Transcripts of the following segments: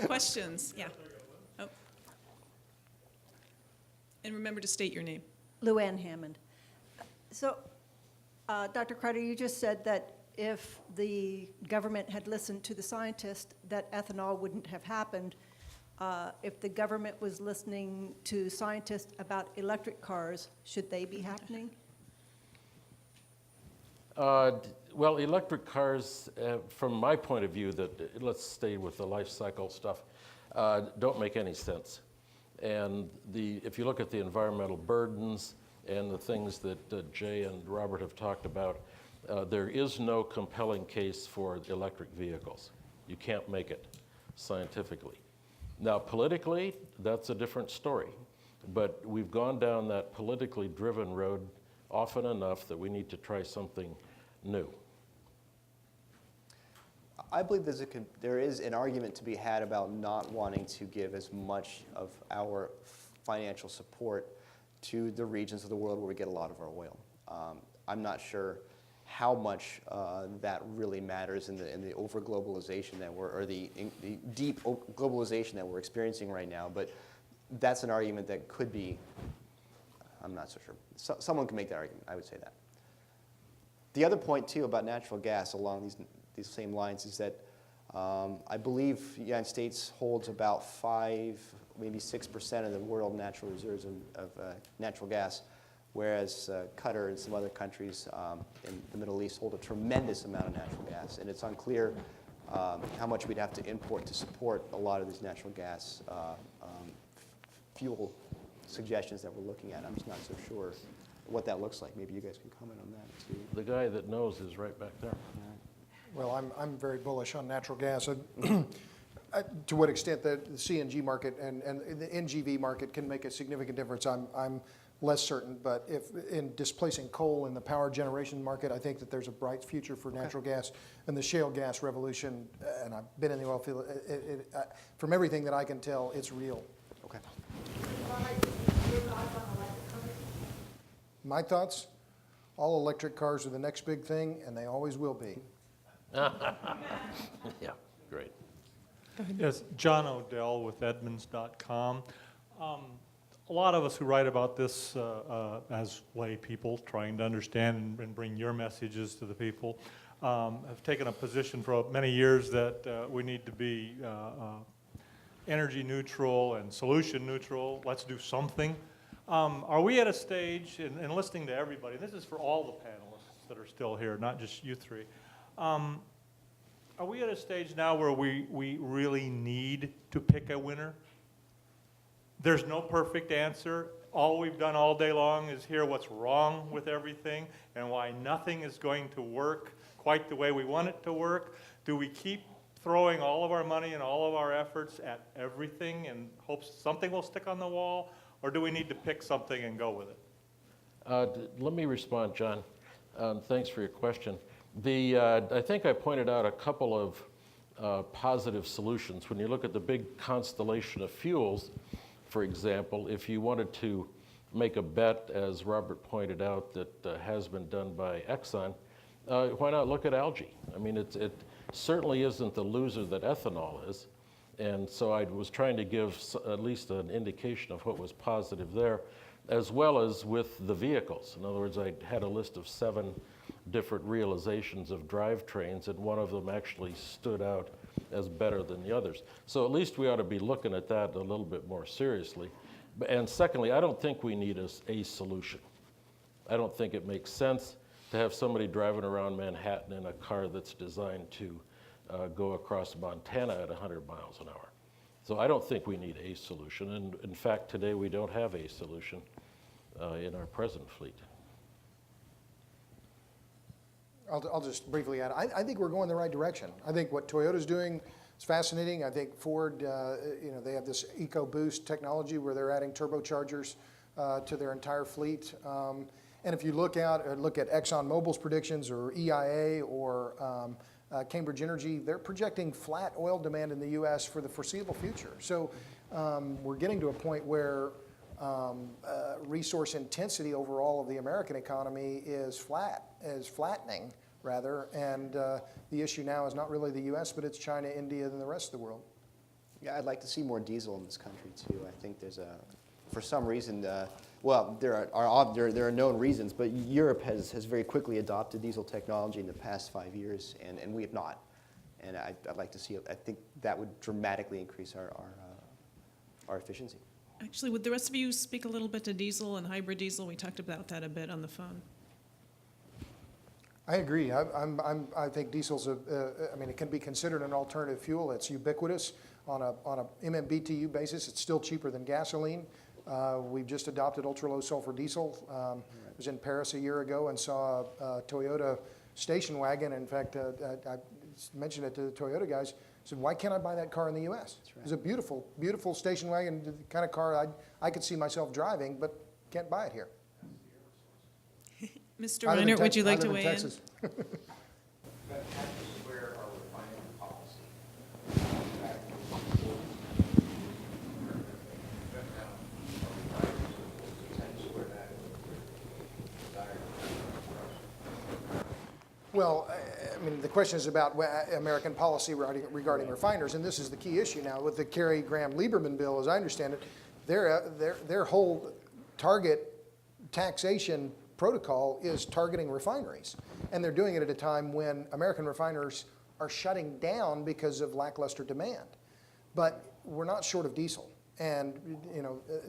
Questions? Yeah. Oh. And remember to state your name. Luann Hammond. So, Dr. Kreider, you just said that if the government had listened to the scientists, that ethanol wouldn't have happened. If the government was listening to scientists about electric cars, should they be happening? Well, electric cars, from my point of view, let's stay with the life cycle stuff, don't make any sense. And if you look at the environmental burdens and the things that Jay and Robert have talked about, there is no compelling case for electric vehicles. You can't make it scientifically. Now, politically, that's a different story. But we've gone down that politically driven road often enough that we need to try something new. I believe there is an argument to be had about not wanting to give as much of our financial support to the regions of the world where we get a lot of our oil. I'm not sure how much that really matters in the over-globalization that or the deep globalization that we're experiencing right now, but that's an argument that could be, I'm not so sure. Someone can make that argument, I would say that. The other point, too, about natural gas along these same lines is that I believe the United States holds about 5, maybe 6% of the world natural reserves of natural gas, whereas Qatar and some other countries in the Middle East hold a tremendous amount of natural gas. And it's unclear how much we'd have to import to support a lot of these natural gas fuel suggestions that we're looking at. I'm just not so sure what that looks like. Maybe you guys can comment on that too. The guy that knows is right back there. Well, I'm very bullish on natural gas. To what extent the CNG market and the NGV market can make a significant difference, I'm less certain. But if in displacing coal in the power generation market, I think that there's a bright future for natural gas and the shale gas revolution. And I've been in the oil field. From everything that I can tell, it's real. Okay. My thoughts? All electric cars are the next big thing, and they always will be. Yeah, great. Yes, John Odell with Edmunds.com. A lot of us who write about this as lay people trying to understand and bring your messages to the people have taken a position for many years that we need to be energy neutral and solution neutral. Let's do something. Are we at a stage, and listening to everybody, this is for all the panelists that are still here, not just you three, are we at a stage now where we really need to pick a winner? There's no perfect answer. All we've done all day long is hear what's wrong with everything and why nothing is going to work quite the way we want it to work. Do we keep throwing all of our money and all of our efforts at everything and hope something will stick on the wall? Or do we need to pick something and go with it? Let me respond, John. Thanks for your question. I think I pointed out a couple of positive solutions. When you look at the big constellation of fuels, for example, if you wanted to make a bet, as Robert pointed out, that has been done by Exxon, why not look at algae? I mean, it certainly isn't the loser that ethanol is. And so I was trying to give at least an indication of what was positive there, as well as with the vehicles. In other words, I had a list of 7 different realizations of drivetrains, and one of them actually stood out as better than the others. So at least we ought to be looking at that a little bit more seriously. And secondly, I don't think we need a solution. I don't think it makes sense to have somebody driving around Manhattan in a car that's designed to go across Montana at 100 miles an hour. So I don't think we need a solution. And in fact, today we don't have a solution in our present fleet. I'll just briefly add, I think we're going the right direction. I think what Toyota's doing is fascinating. I think Ford, they have this EcoBoost technology where they're adding turbochargers to their entire fleet. And if you look at ExxonMobil's predictions or EIA or Cambridge Energy, they're projecting flat oil demand in the U.S. for the foreseeable future. So we're getting to a point where resource intensity overall of the American economy is flattening, rather. And the issue now is not really the U.S., but it's China, India, and the rest of the world. Yeah, I'd like to see more diesel in this country too. I think there's for some reason, well, there are known reasons, but Europe has very quickly adopted diesel technology in the past 5 years, and we have not. And I'd like to see, I think that would dramatically increase our efficiency. Actually, would the rest of you speak a little bit to diesel and hybrid diesel? We talked about that a bit on the phone. I agree. I think diesel's I mean, it can be considered an alternative fuel. It's ubiquitous on a MMBTU basis. It's still cheaper than gasoline. We've just adopted ultra-low sulfur diesel. I was in Paris a year ago and saw a Toyota station wagon. In fact, I mentioned it to the Toyota guys. I said, why can't I buy that car in the U.S.? That's right. It's a beautiful, beautiful station wagon, the kind of car I could see myself driving, but can't buy it here. Mr. I live in Reinert, would you like I to live in weigh in? Texas. But how do you square our refining policy back to square that with desired Well, I mean, the question is about American policy regarding refiners, and this is the key issue now with the Kerry Graham-Lieberman bill, as I understand it. Their whole target taxation protocol is targeting refineries, and they're doing it at a time when American refiners are shutting down because of lackluster demand. But we're not short of diesel, and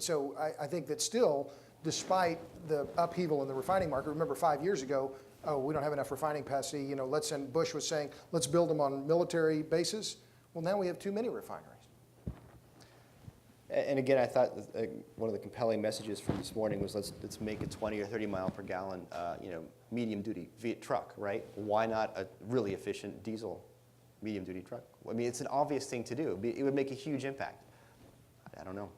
so I think that still, despite the upheaval in the refining market, remember 5 years ago, oh, we don't have enough refining capacity, and Bush was saying, let's build them on military bases. Well, now we have too many refineries. And again, I thought one of the compelling messages from this morning was let's make a 20 or 30 mile per gallon, medium duty truck, right? Why not a really efficient diesel medium duty truck? I mean, it's an obvious thing to do. It would make a huge impact. I don't know.